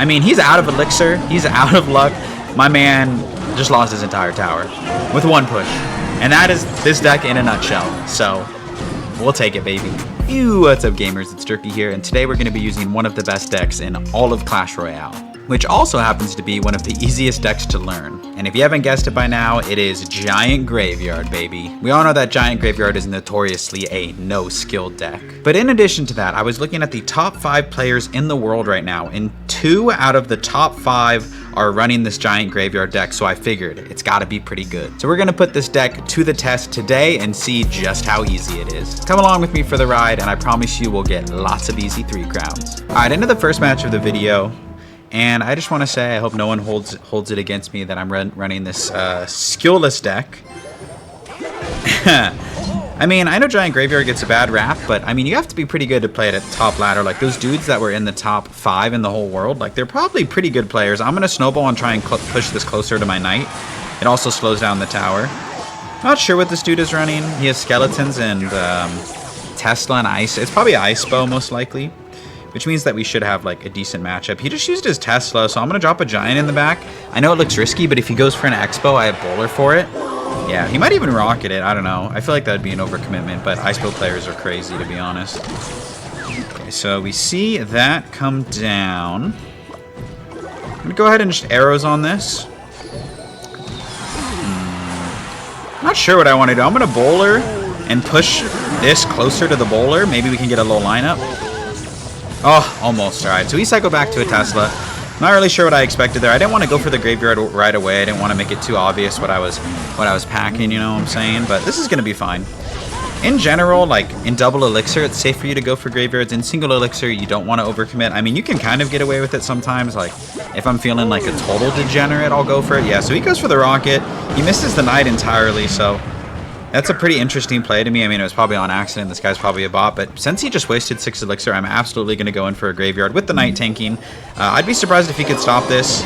I mean, he's out of elixir. He's out of luck. My man just lost his entire tower with one push. And that is this deck in a nutshell. So, we'll take it, baby. Ew, what's up, gamers? It's Turkey here, and today we're going to be using one of the best decks in all of Clash Royale, which also happens to be one of the easiest decks to learn. And if you haven't guessed it by now, it is Giant Graveyard, baby. We all know that Giant Graveyard is notoriously a no-skill deck. But in addition to that, I was looking at the top 5 players in the world right now, and 2 out of the top 5 are running this Giant Graveyard deck, so I figured it's gotta be pretty good. So we're gonna put this deck to the test today and see just how easy it is. Come along with me for the ride, and I promise you we'll get lots of easy 3 crowns. All right, into the first match of the video. And I just want to say, I hope no one holds it against me that I'm running this skillless deck. I mean, I know Giant Graveyard gets a bad rap, but I mean, you have to be pretty good to play it at the top ladder. Like those dudes that were in the top 5 in the whole world, like they're probably pretty good players. I'm going to snowball and try and push this closer to my knight. It also slows down the tower. Not sure what this dude is running. He has skeletons and Tesla and ice. It's probably Icebow most likely, which means that we should have like a decent matchup. He just used his Tesla, so I'm gonna drop a giant in the back. I know it looks risky, but if he goes for an Icebow, I have bowler for it. Yeah, he might even rocket it, I don't know. I feel like that'd be an overcommitment, but Icebow players are crazy, to be honest. Okay, so we see that come down. I'm gonna go ahead and just arrows on this. Not sure what I want to do. I'm gonna bowler and push this closer to the bowler. Maybe we can get a low lineup. Oh, almost. All right, so we cycle back to a Tesla. Not really sure what I expected there. I didn't want to go for the graveyard right away. I didn't want to make it too obvious what I was packing, you know what I'm saying? But this is going to be fine. In general, like in double elixir, it's safe for you to go for graveyards. In single elixir, you don't want to overcommit. I mean, you can kind of get away with it sometimes. Like if I'm feeling like a total degenerate, I'll go for it. Yeah, so he goes for the rocket. He misses the knight entirely, so that's a pretty interesting play to me. I mean, it was probably on accident. This guy's probably a bot. But since he just wasted 6 elixir, I'm absolutely going to go in for a graveyard with the knight tanking. I'd be surprised if he could stop this,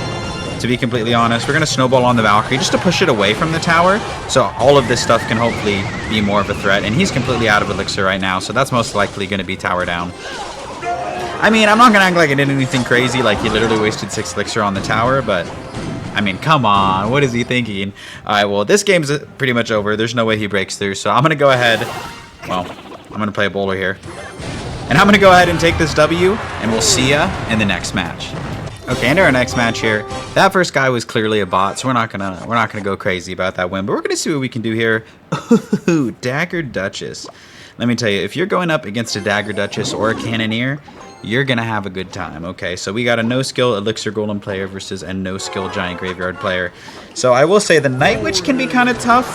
to be completely honest. We're going to snowball on the Valkyrie just to push it away from the tower. So all of this stuff can hopefully be more of a threat. And he's completely out of elixir right now. So that's most likely going to be tower down. I mean, I'm not going to act like I did anything crazy. Like he literally wasted 6 elixir on the tower. But I mean, come on. What is he thinking? All right, well, this game's pretty much over. There's no way he breaks through. So I'm going to go ahead. Well, I'm going to play a bowler here. And I'm going to go ahead and take this W. And we'll see ya in the next match. Okay, into our next match here. That first guy was clearly a bot, so we're not gonna go crazy about that win. But we're going to see what we can do here. Ooh, Dagger Duchess. Let me tell you, if you're going up against a Dagger Duchess or a Cannoneer, you're going to have a good time. Okay, so we got a no-skill Elixir Golem player versus a no-skill Giant Graveyard player. So I will say the Night Witch can be kind of tough,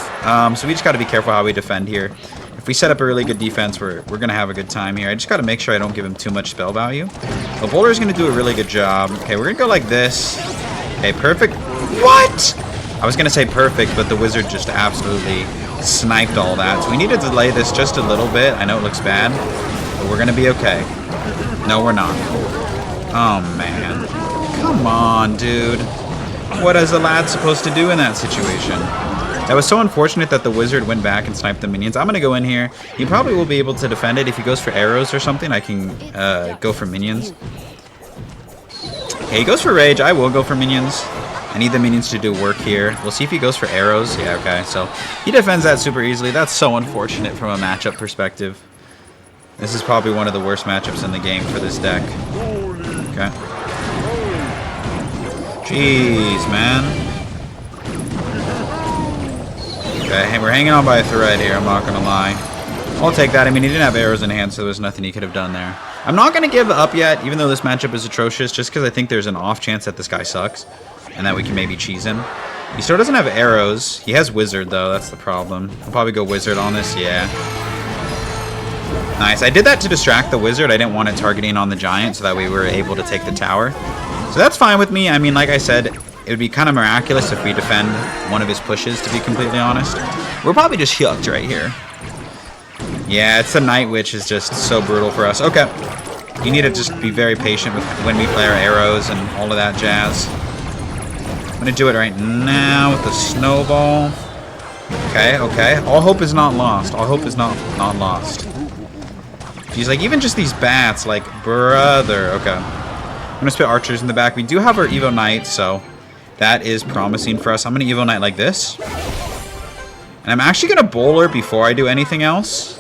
so we just got to be careful how we defend here. If we set up a really good defense, we're going to have a good time here. I just got to make sure I don't give him too much spell value. But Bowler's going to do a really good job. Okay, we're going to go like this. Okay, perfect. What? I was going to say perfect, but the Wizard just absolutely sniped all that. So we need to delay this just a little bit. I know it looks bad, but we're going to be okay. No, we're not. Oh, man. Come on, dude. What is the lad supposed to do in that situation? That was so unfortunate that the Wizard went back and sniped the minions. I'm going to go in here. He probably will be able to defend it. If he goes for arrows or something, I can go for minions. Okay, he goes for rage. I will go for minions. I need the minions to do work here. We'll see if he goes for arrows. Yeah, okay. So he defends that super easily. That's so unfortunate from a matchup perspective. This is probably one of the worst matchups in the game for this deck. Okay. Jeez, man. Okay, we're hanging on by a thread here, I'm not going to lie. I'll take that. I mean, he didn't have arrows in hand, so there was nothing he could have done there. I'm not going to give up yet, even though this matchup is atrocious, just because I think there's an off chance that this guy sucks, and that we can maybe cheese him. He still doesn't have arrows. He has Wizard, though. That's the problem. I'll probably go Wizard on this. Yeah. Nice. I did that to distract the Wizard. I didn't want it targeting on the Giant, so that way we were able to take the tower. So that's fine with me. I mean, like I said, it would be kind of miraculous if we defend one of his pushes, to be completely honest. We're probably just hooked right here. Yeah, it's the Night Witch is just so brutal for us. Okay. You need to just be very patient with when we play our arrows and all of that jazz. I'm going to do it right now with the snowball. Okay, okay. All hope is not lost. All hope is not lost. She's like, even just these bats, like, brother. Okay. I'm gonna spit archers in the back. We do have our Evo Knight, so that is promising for us. I'm gonna Evo Knight like this. And I'm actually gonna bowler before I do anything else.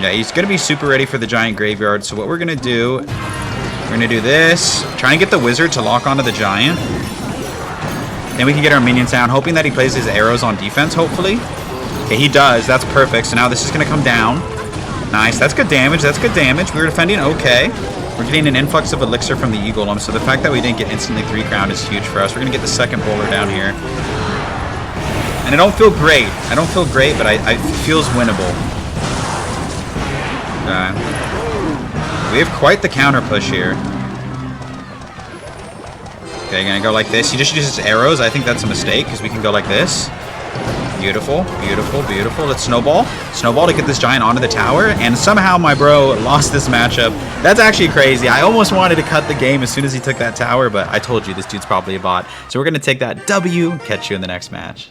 Yeah, he's gonna be super ready for the giant graveyard. So what we're gonna do, we're gonna do this. Try and get the wizard to lock onto the giant. Then we can get our minions down, hoping that he plays his arrows on defense, hopefully. Okay, he does. That's perfect. So now this is gonna come down. Nice. That's good damage. That's good damage. We were defending okay. We're getting an influx of elixir from the Eagle Golem, so the fact that we didn't get instantly 3 crown is huge for us. We're gonna get the second bowler down here. And I don't feel great. I don't feel great, but it feels winnable. We have quite the counter push here. Okay, gonna go like this. He just uses arrows. I think that's a mistake, because we can go like this. Beautiful, beautiful, beautiful. Let's snowball. Snowball to get this giant onto the tower, and somehow my bro lost this matchup. That's actually crazy. I almost wanted to cut the game as soon as he took that tower, but I told you this dude's probably a bot. So we're gonna take that W, catch you in the next match.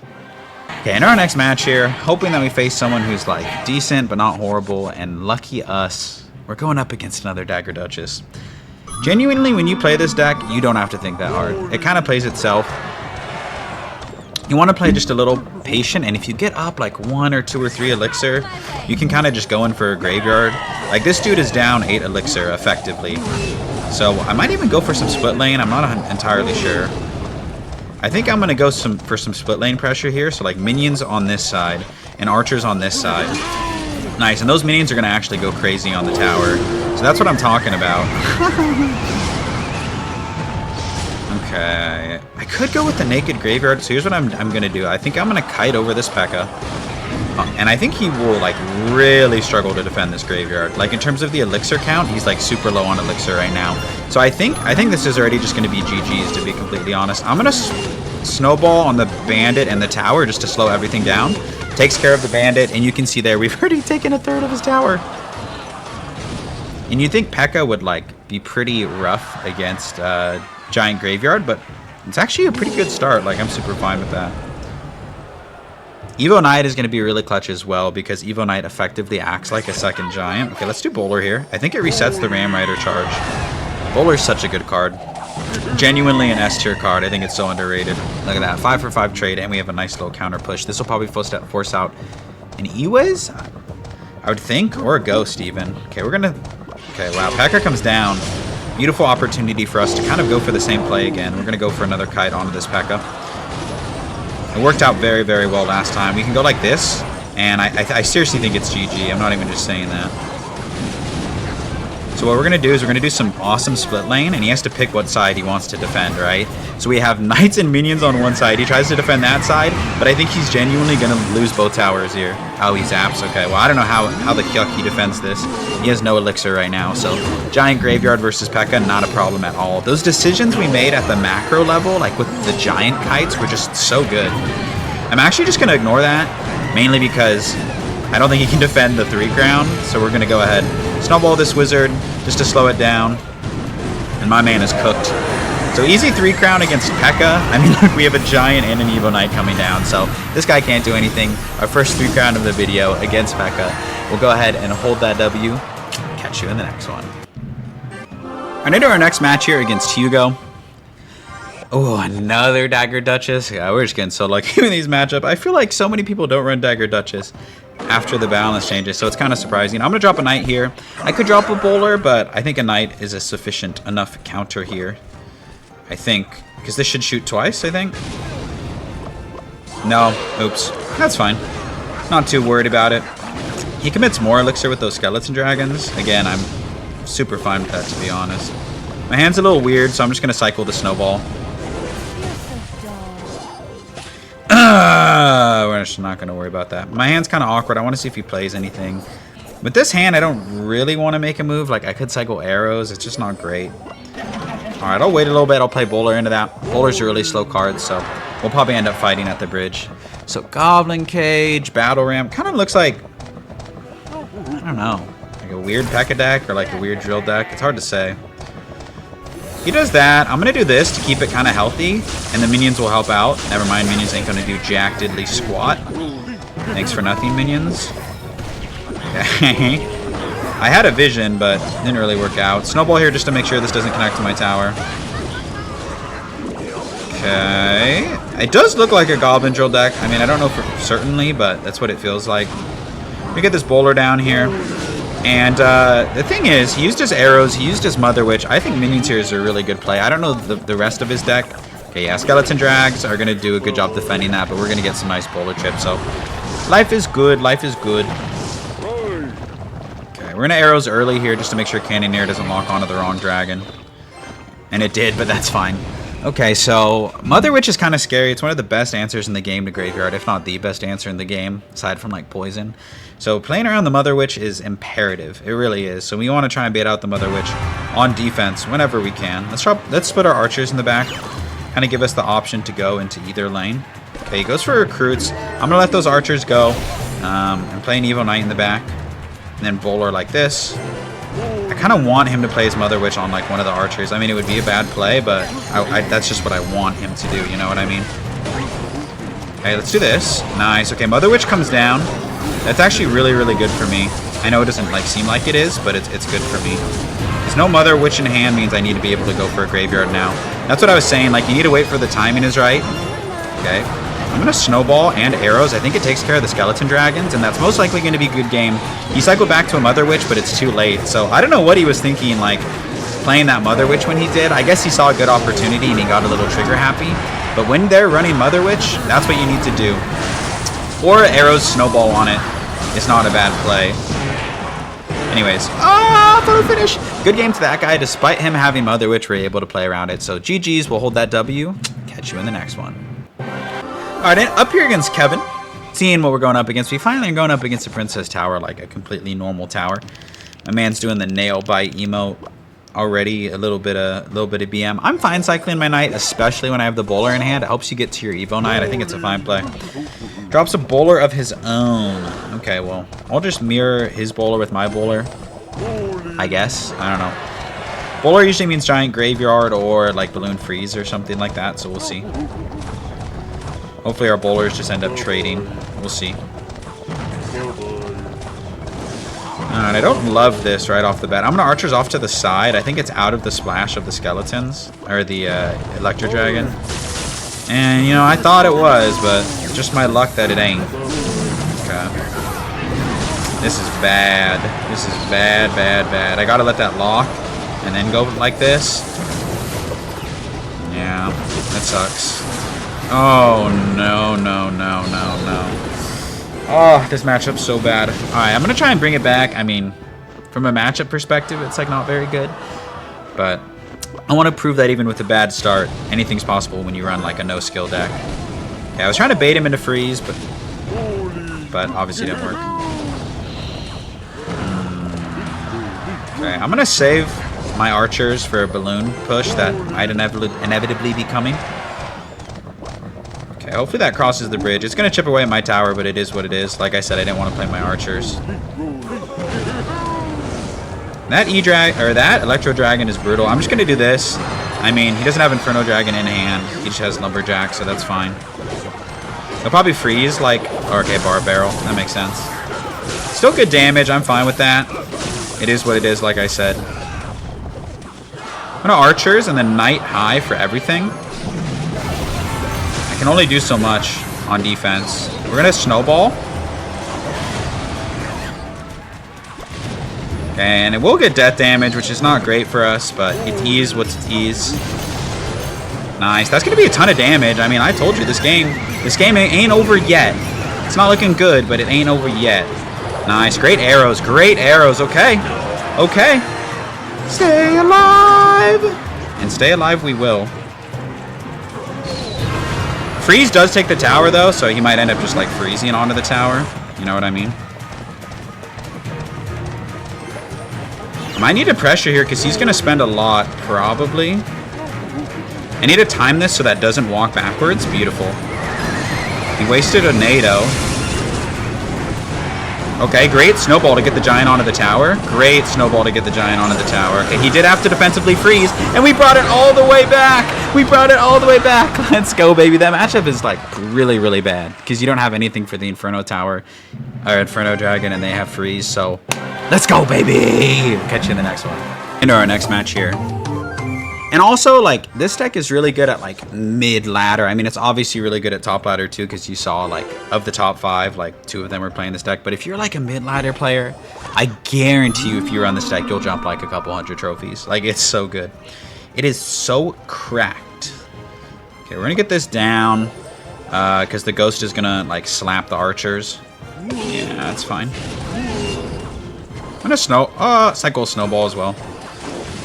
Okay, in our next match here, hoping that we face someone who's like decent but not horrible, and lucky us, we're going up against another Dagger Duchess. Genuinely, when you play this deck, you don't have to think that hard. It kind of plays itself. You want to play just a little patient, and if you get up like 1 or 2 or 3 elixir, you can kind of just go in for a graveyard. Like this dude is down 8 elixir effectively. So I might even go for some split lane. I'm not entirely sure. I think I'm going to go for some split lane pressure here. So like minions on this side and archers on this side. Nice, and those minions are going to actually go crazy on the tower. So that's what I'm talking about. Okay, I could go with the naked graveyard. So here's what I'm going to do. I think I'm going to kite over this Pekka. And I think he will like really struggle to defend this graveyard. Like in terms of the elixir count, he's like super low on elixir right now. So I think this is already just going to be GG's, to be completely honest. I'm going to snowball on the bandit and the tower just to slow everything down. Takes care of the bandit, and you can see there we've already taken a third of his tower. And you'd think Pekka would like be pretty rough against giant graveyard, but it's actually a pretty good start. Like I'm super fine with that. Evo Knight is going to be really clutch as well, because Evo Knight effectively acts like a second giant. Okay, let's do Bowler here. I think it resets the Ram Rider charge. Bowler's such a good card. Genuinely an S tier card. I think it's so underrated. Look at that, 5 for 5 trade, and we have a nice little counter push. This will probably force out an E-Wiz, I would think, or a Ghost even. Okay, we're going to... Okay, wow, Pekka comes down. Beautiful opportunity for us to kind of go for the same play again. We're going to go for another kite onto this Pekka. It worked out very, very well last time. We can go like this, and I seriously think it's GG. I'm not even just saying that. So what we're going to do is we're going to do some awesome split lane, and he has to pick what side he wants to defend, right? So we have knights and minions on one side. He tries to defend that side, but I think he's genuinely going to lose both towers here. Oh, he zaps. Okay, well, I don't know how the yuck he defends this. He has no elixir right now, so giant graveyard versus Pekka, not a problem at all. Those decisions we made at the macro level, like with the giant kites, were just so good. I'm actually just going to ignore that, mainly because I don't think he can defend the 3 crown, so we're going to go ahead, snowball this wizard just to slow it down, and my man is cooked. So easy 3 crown against Pekka. I mean, look, we have a giant and an Evo Knight coming down, so this guy can't do anything. Our first 3 crown of the video against Pekka. We'll go ahead and hold that W. Catch you in the next one. All right, into our next match here against Hugo. Oh, another Dagger Duchess. Yeah, we're just getting so lucky with these matchups. I feel like so many people don't run Dagger Duchess after the balance changes, so it's kind of surprising. I'm going to drop a knight here. I could drop a bowler, but I think a knight is a sufficient enough counter here. I think, because this should shoot twice, I think. No, oops. That's fine. Not too worried about it. He commits more elixir with those skeleton dragons. Again, I'm super fine with that, to be honest. My hand's a little weird, so I'm just going to cycle the snowball. We're just not going to worry about that. My hand's kind of awkward. I want to see if he plays anything. With this hand, I don't really want to make a move. Like, I could cycle arrows. It's just not great. Alright, I'll wait a little bit. I'll play Bowler into that. Bowler's a really slow card, so we'll probably end up fighting at the bridge. So, Goblin Cage, Battle Ram. Kind of looks like, I don't know, like a weird Pekka deck or like a weird drill deck. It's hard to say. He does that. I'm going to do this to keep it kind of healthy, and the minions will help out. Never mind, minions ain't going to do jack diddly squat. Thanks for nothing, minions. Okay. I had a vision, but didn't really work out. Snowball here just to make sure this doesn't connect to my tower. Okay. It does look like a Goblin drill deck. I mean, I don't know for certainly, but that's what it feels like. We get this bowler down here. And the thing is, he used his arrows, he used his Mother Witch. I think minions here is a really good play. I don't know the rest of his deck. Okay, yeah, Skeleton Drags are going to do a good job defending that, but we're going to get some nice bowler chips. So, life is good, life is good. Okay, we're going to arrows early here just to make sure Cannoneer doesn't lock onto the wrong dragon. And it did, but that's fine. Okay, so Mother Witch is kind of scary. It's one of the best answers in the game to Graveyard, if not the best answer in the game, aside from like Poison. So playing around the Mother Witch is imperative. It really is. So we want to try and bait out the Mother Witch on defense whenever we can. Let's put our archers in the back. Kind of give us the option to go into either lane. Okay, he goes for recruits. I'm going to let those archers go. And play an Evo Knight in the back. And then bowler like this. I kind of want him to play his Mother Witch on like one of the archers. I mean, it would be a bad play, but that's just what I want him to do. You know what I mean? Okay, let's do this. Nice. Okay, Mother Witch comes down. That's actually really, really good for me. I know it doesn't like seem like it is, but it's good for me. There's no Mother Witch in hand means I need to be able to go for a graveyard now. That's what I was saying. Like, you need to wait for the timing is right. Okay. I'm going to snowball and arrows. I think it takes care of the skeleton dragons, and that's most likely going to be a good game. He cycled back to a Mother Witch, but it's too late. So I don't know what he was thinking, like, playing that Mother Witch when he did. I guess he saw a good opportunity and he got a little trigger happy. But when they're running Mother Witch, that's what you need to do. Or arrows snowball on it. It's not a bad play. Anyways, photo finish. Good game to that guy. Despite him having Mother Witch, we're able to play around it. So GG's, we'll hold that W. Catch you in the next one. Alright, up here against Kevin. Seeing what we're going up against. We finally are going up against the Princess Tower, like a completely normal tower. My man's doing the nail bite emote already. A little bit of BM. I'm fine cycling my knight, especially when I have the bowler in hand. It helps you get to your Evo Knight. I think it's a fine play. Drops a bowler of his own. Okay, well, I'll just mirror his bowler with my bowler, I guess. I don't know. Bowler usually means giant graveyard or like balloon freeze or something like that, so we'll see. Hopefully our bowlers just end up trading. We'll see. Alright, I don't love this right off the bat. I'm going to archers off to the side. I think it's out of the splash of the skeletons. Or the Electro Dragon. And, you know, I thought it was, but it's just my luck that it ain't. Okay. This is bad. This is bad, bad, bad. I got to let that lock and then go like this. Yeah, that sucks. Oh, no, no, no, no, no. Oh, this matchup's so bad. Alright, I'm going to try and bring it back. I mean, from a matchup perspective, it's like not very good. But I want to prove that even with a bad start, anything's possible when you run like a no-skill deck. Okay, I was trying to bait him into freeze, but obviously didn't work. Okay, I'm going to save my archers for a balloon push that might inevitably be coming. Okay, hopefully that crosses the bridge. It's going to chip away at my tower, but it is what it is. Like I said, I didn't want to play my archers. That that Electro Dragon is brutal. I'm just going to do this. I mean, he doesn't have Inferno Dragon in hand. He just has Lumberjack, so that's fine. He'll probably freeze, like... okay, Bar Barrel. That makes sense. Still good damage. I'm fine with that. It is what it is, like I said. I'm going to archers and then Knight high for everything. I can only do so much on defense. We're going to snowball. And it will get death damage, which is not great for us, but it is what it is. Nice. That's going to be a ton of damage. I mean, I told you, this game ain't over yet. It's not looking good, but it ain't over yet. Nice. Great arrows. Great arrows. Okay. Okay. Stay alive. And stay alive we will. Freeze does take the tower, though, so he might end up just, like, freezing onto the tower. You know what I mean? I might need to pressure here, because he's going to spend a lot, probably. I need to time this so that doesn't walk backwards. Beautiful. He wasted a NATO. Okay, great snowball to get the giant onto the tower. Great snowball to get the giant onto the tower. Okay, he did have to defensively freeze, and we brought it all the way back. We brought it all the way back. Let's go, baby. That matchup is like really, really bad because you don't have anything for the Inferno Tower or Inferno Dragon, and they have freeze. So let's go, baby. Catch you in the next one. Into our next match here. And also, like, this deck is really good at, like, mid-ladder. I mean, it's obviously really good at top ladder, too, because you saw, like, of the top 5, like, 2 of them were playing this deck. But if you're, like, a mid-ladder player, I guarantee you if you're on this deck, you'll jump, like, a couple hundred trophies. Like, it's so good. It is so cracked. Okay, we're going to get this down, because the Ghost is going to, like, slap the archers. Yeah, that's fine. I'm going to cycle Snowball as well.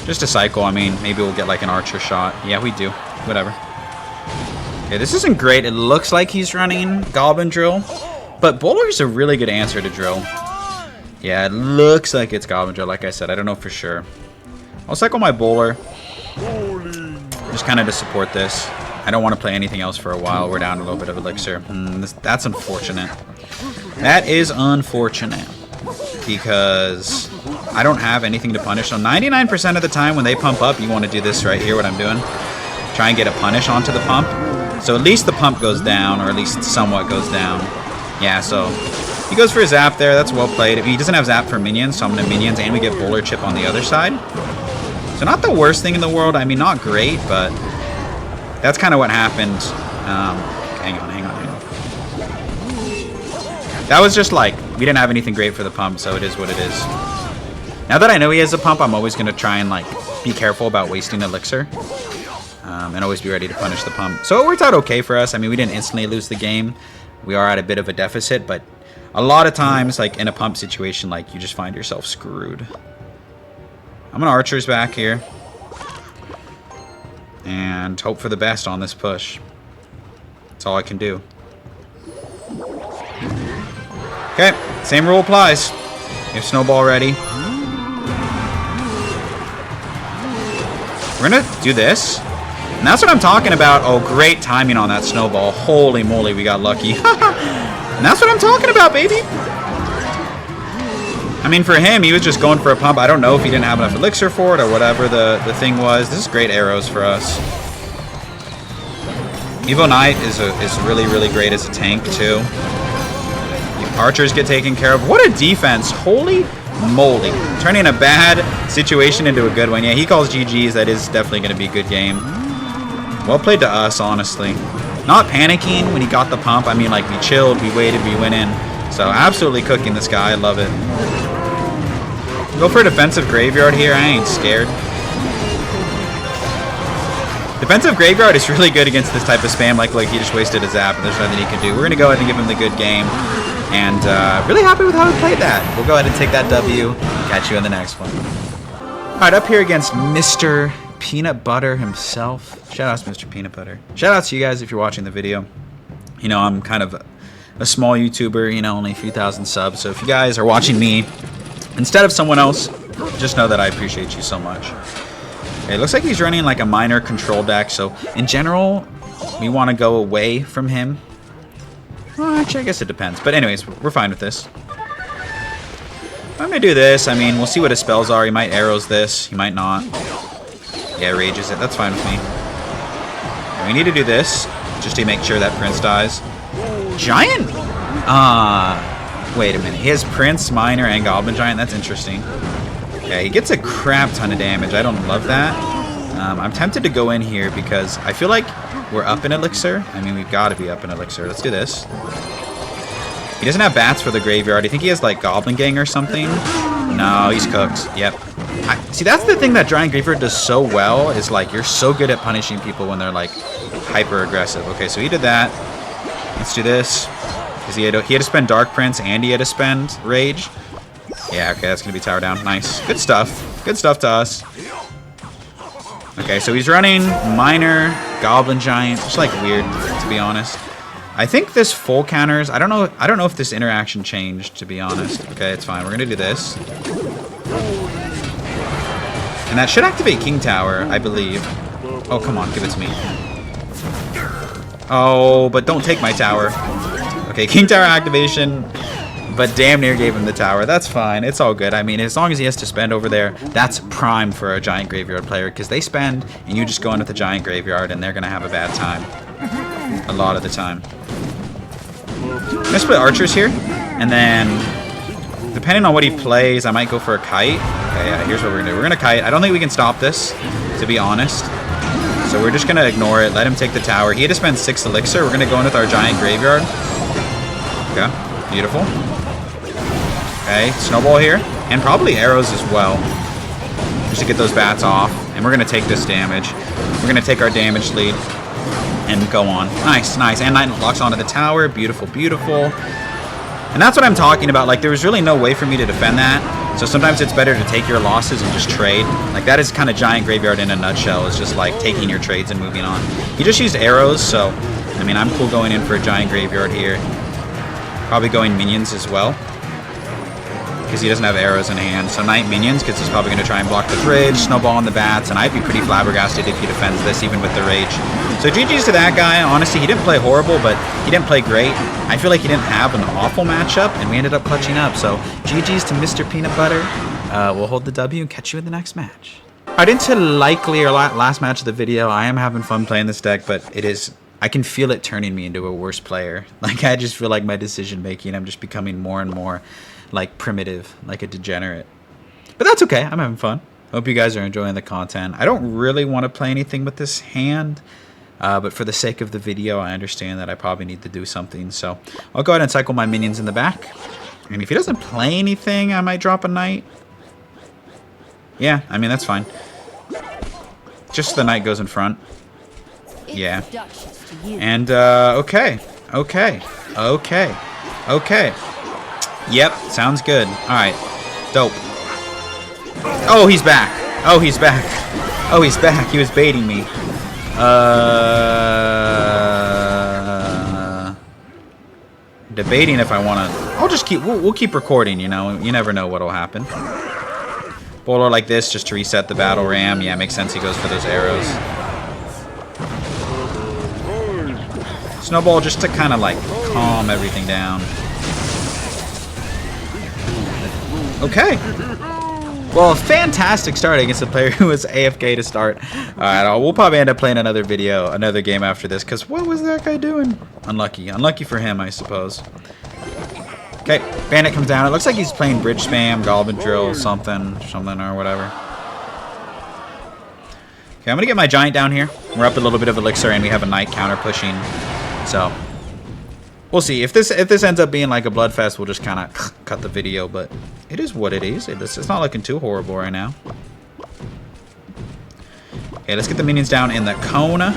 Just a cycle. I mean, maybe we'll get like an archer shot. Yeah, we do. Whatever. Okay, this isn't great. It looks like he's running Goblin Drill, but Bowler's a really good answer to Drill. Yeah, it looks like it's Goblin Drill. Like I said, I don't know for sure. I'll cycle my Bowler. Just kind of to support this. I don't want to play anything else for a while. We're down a little bit of elixir. That's unfortunate. That is unfortunate. Because I don't have anything to punish. So 99% of the time when they pump up, you want to do this right here, what I'm doing. Try and get a punish onto the pump. So at least the pump goes down, or at least somewhat goes down. Yeah, so he goes for a zap there. That's well played. He doesn't have zap for minions, so I'm going to minions, and we get Bowler Chip on the other side. So not the worst thing in the world. I mean, not great, but that's kind of what happened. Hang on. That was just like, we didn't have anything great for the pump, so it is what it is. Now that I know he has a pump, I'm always going to try and like be careful about wasting elixir. And always be ready to punish the pump. So it worked out okay for us. I mean, we didn't instantly lose the game. We are at a bit of a deficit, but a lot of times, like in a pump situation, like you just find yourself screwed. I'm going to archers back here. And hope for the best on this push. That's all I can do. Okay, same rule applies. You have Snowball ready. We're going to do this. And that's what I'm talking about. Oh, great timing on that Snowball. Holy moly, we got lucky. And that's what I'm talking about, baby. I mean, for him, he was just going for a pump. I don't know if he didn't have enough elixir for it or whatever the thing was. This is great arrows for us. Evo Knight is really, really great as a tank, too. Archers get taken care of. What a defense. Holy moly. Turning a bad situation into a good one. Yeah, he calls GG's. That is definitely going to be a good game. Well played to us, honestly. Not panicking when he got the pump. I mean, like, we chilled, we waited, we went in. So, absolutely cooking this guy. I love it. Go for a defensive graveyard here. I ain't scared. Defensive graveyard is really good against this type of spam. Like he just wasted a zap, and there's nothing he can do. We're going to go ahead and give him the good game. And really happy with how we played that. We'll go ahead and take that W. Catch you in the next one. All right, up here against Mr. Peanut Butter himself. Shout out to Mr. Peanut Butter. Shout out to you guys if you're watching the video. You know, I'm kind of a small YouTuber, you know, only a few thousand subs. So if you guys are watching me instead of someone else, just know that I appreciate you so much. Okay, it looks like he's running like a minor control deck. So in general, we want to go away from him. Well, actually, I guess it depends. But anyways, we're fine with this. I'm going to do this. I mean, we'll see what his spells are. He might arrows this. He might not. Yeah, rages it. That's fine with me. And we need to do this just to make sure that Prince dies. Giant? Wait a minute. He has Prince, Minor, and Goblin Giant. That's interesting. Yeah, he gets a crap ton of damage. I don't love that. I'm tempted to go in here because I feel like we're up in elixir. I mean, we've got to be up in elixir. Let's do this. He doesn't have bats for the graveyard. I think he has like Goblin Gang or something. No, he's cooked. Yep. See, that's the thing that Giant Graveyard does so well is like you're so good at punishing people when they're like hyper aggressive. Okay, so he did that. Let's do this. Because he had to spend Dark Prince and he had to spend Rage. Yeah, okay, that's going to be tower down. Nice. Good stuff. Good stuff to us. Okay, so he's running Minor, Goblin Giant. Just like weird, to be honest. I think this full counters. I don't know if this interaction changed, to be honest. Okay, it's fine. We're gonna do this. And that should activate King Tower, I believe. Oh, come on, give it to me. Oh, but don't take my tower. Okay, King Tower activation. but damn near gave him the tower. That's fine. It's all good. I mean, as long as he has to spend over there, that's prime for a giant graveyard player, because they spend, and you just go in with the giant graveyard, and they're going to have a bad time. A lot of the time. I'm going to split archers here, and then, depending on what he plays, I might go for a kite. Okay, yeah, here's what we're going to do. We're going to kite. I don't think we can stop this, to be honest. So we're just going to ignore it, let him take the tower. He had to spend 6 elixir. We're going to go in with our giant graveyard. Okay, beautiful. Okay, snowball here. And probably arrows as well. Just to get those bats off. And we're going to take this damage. We're going to take our damage lead and go on. Nice, nice. And Knight locks onto the tower. Beautiful, beautiful. And that's what I'm talking about. Like, there was really no way for me to defend that. So sometimes it's better to take your losses and just trade. Like, that is kind of giant graveyard in a nutshell. It's just like taking your trades and moving on. He just used arrows, so I mean, I'm cool going in for a giant graveyard here. Probably going minions as well, because he doesn't have arrows in hand. So Knight minions, because he's probably going to try and block the bridge, snowball on the bats, and I'd be pretty flabbergasted if he defends this, even with the rage. So GG's to that guy. Honestly, he didn't play horrible, but he didn't play great. I feel like he didn't have an awful matchup, and we ended up clutching up. So GG's to Mr. Peanut Butter. We'll hold the W and catch you in the next match. Alright, into likely our last match of the video. I am having fun playing this deck, but it is... I can feel it turning me into a worse player. Like, I just feel like my decision making, I'm just becoming more and more like primitive, like a degenerate. But that's okay. I'm having fun. Hope you guys are enjoying the content. I don't really want to play anything with this hand, but for the sake of the video, I understand that I probably need to do something. So I'll go ahead and cycle my minions in the back. And if he doesn't play anything, I might drop a knight. Yeah, I mean, that's fine. Just the knight goes in front. Yeah. And, okay. Okay. Okay. Okay. Yep, sounds good. Alright. Dope. Oh, he's back. Oh, he's back. Oh, he's back. He was baiting me. Debating if I want to... I'll just keep... We'll keep recording, you know. You never know what'll happen. Bowler like this just to reset the battle ram. Yeah, makes sense. He goes for those arrows. Snowball just to kind of like calm everything down. Okay. Well, fantastic start against a player who was AFK to start. Alright, we'll probably end up playing another game after this, because what was that guy doing? Unlucky. Unlucky for him, I suppose. Okay, Bandit comes down. It looks like he's playing bridge spam, Goblin drill, something or whatever. Okay, I'm going to get my giant down here. We're up a little bit of elixir, and we have a knight counter pushing. So, we'll see. If this ends up being like a bloodfest, we'll just kind of cut the video, but it is what it is. It's not looking too horrible right now. Okay, let's get the minions down in the Kona.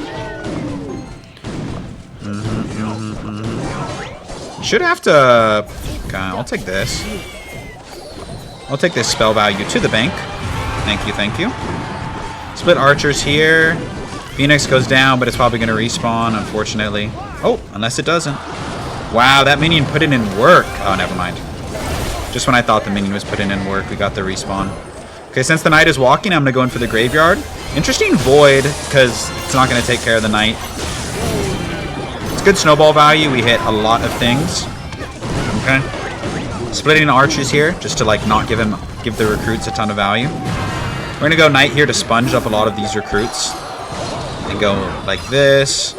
Should have to... Okay, I'll take this. I'll take this spell value to the bank. Thank you, thank you. Split archers here. Phoenix goes down, but it's probably going to respawn, unfortunately. Oh, unless it doesn't. Wow, that minion put it in work. Oh, never mind. Just when I thought the minion was putting in work, we got the respawn. Okay, since the knight is walking, I'm going to go in for the graveyard. Interesting void, because it's not going to take care of the knight. It's good snowball value. We hit a lot of things. Okay. Splitting archers here, just to like not give the recruits a ton of value. We're going to go knight here to sponge up a lot of these recruits. And go like this.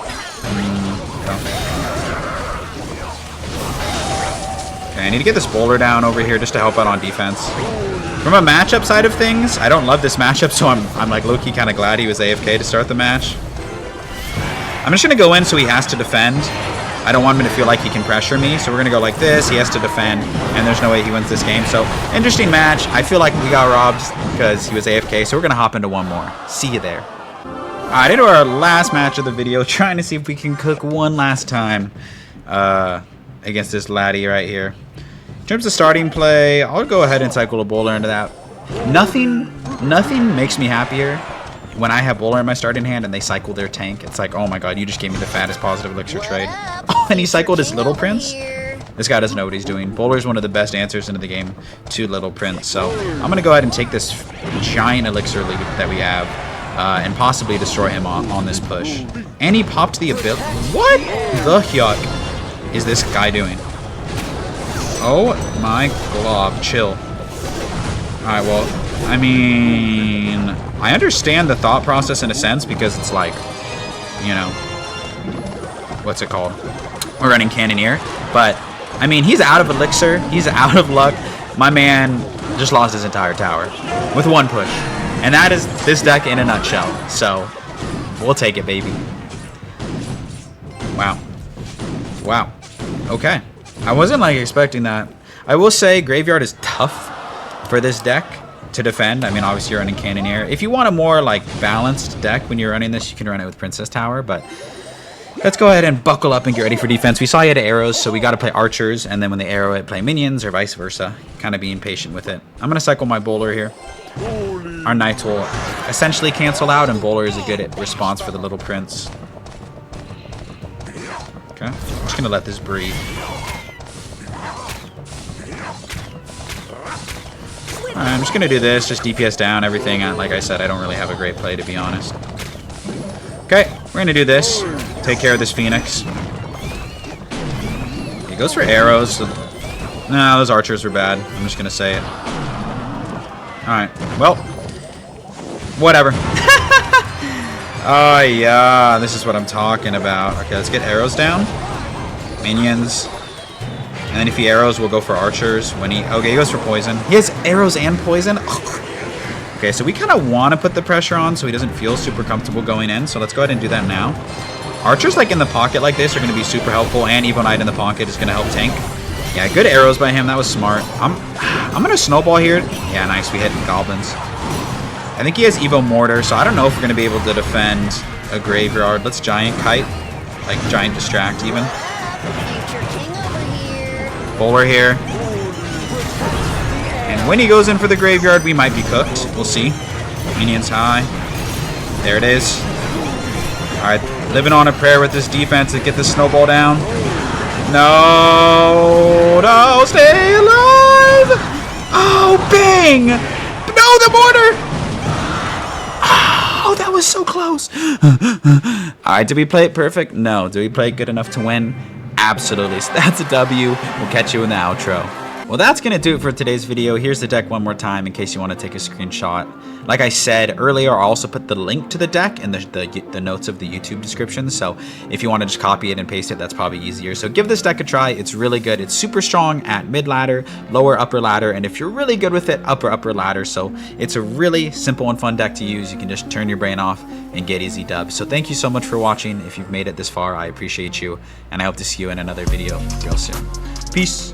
Okay, I need to get this bowler down over here just to help out on defense. From a matchup side of things, I don't love this matchup, so I'm like low-key kind of glad he was AFK to start the match. I'm just going to go in so he has to defend. I don't want him to feel like he can pressure me, so we're going to go like this. He has to defend, and there's no way he wins this game. So, interesting match. I feel like we got robbed because he was AFK, so we're going to hop into one more. See you there. Alright, into our last match of the video, trying to see if we can cook one last time against this laddie right here. In terms of starting play, I'll go ahead and cycle a bowler into that. Nothing makes me happier when I have bowler in my starting hand and they cycle their tank. It's like, oh my god, you just gave me the fattest positive elixir trade. Oh, and he cycled his Little Prince? This guy doesn't know what he's doing. Bowler is one of the best answers into the game to Little Prince. So I'm going to go ahead and take this giant elixir lead that we have. And possibly destroy him on this push. And he popped the ability. What the yuck is this guy doing? Oh my glob, chill. Alright, well, I mean, I understand the thought process in a sense because it's like, you know, what's it called? We're running Cannoneer, but I mean, he's out of elixir, he's out of luck. My man just lost his entire tower with one push, and that is this deck in a nutshell. So we'll take it, baby. Wow. Wow. Okay. I wasn't like expecting that. I will say Graveyard is tough for this deck to defend. I mean, obviously you're running Cannoneer. If you want a more like balanced deck when you're running this, you can run it with Princess Tower, but let's go ahead and buckle up and get ready for defense. We saw he had arrows, so we got to play archers, and then when they arrow it, play minions, or vice versa. Kind of being patient with it. I'm going to cycle my bowler here. Our knights will essentially cancel out, and bowler is a good response for the little prince. Okay, I'm just going to let this breathe. Alright, I'm just going to do this, just DPS down everything. Like I said, I don't really have a great play, to be honest. Okay, we're going to do this. Take care of this Phoenix. He goes for arrows. So nah, those archers were bad. I'm just going to say it. Alright, well, whatever. Oh, yeah, this is what I'm talking about. Okay, let's get arrows down. Minions. And then if he arrows, we'll go for archers. When he... Okay, he goes for poison. He has arrows and poison? Okay, so we kind of want to put the pressure on so he doesn't feel super comfortable going in. So let's go ahead and do that now. Archers like in the pocket like this are going to be super helpful. And Evo Knight in the pocket is going to help tank. Yeah, good arrows by him. That was smart. I'm going to snowball here. Yeah, nice. We hit Goblins. I think he has Evo Mortar, so I don't know if we're going to be able to defend a Graveyard. Let's Giant Kite. Like Giant Distract even. Bowler here. And when he goes in for the Graveyard, we might be cooked. We'll see. Minions high. There it is. Alright, living on a prayer with this defense to get this snowball down. No, no, stay alive! Oh, bang! No, the mortar! Oh, that was so close. Alright, did we play it perfect? No. Did we play it good enough to win? Absolutely. So that's a W. We'll catch you in the outro. Well, that's going to do it for today's video. Here's the deck one more time in case you want to take a screenshot. Like I said earlier, I'll also put the link to the deck in the notes of the YouTube description. So if you want to just copy it and paste it, that's probably easier. So give this deck a try. It's really good. It's super strong at mid ladder, lower upper ladder, and if you're really good with it, upper ladder. So it's a really simple and fun deck to use. You can just turn your brain off and get easy dubs. So thank you so much for watching. If you've made it this far, I appreciate you, and I hope to see you in another video real soon. Peace.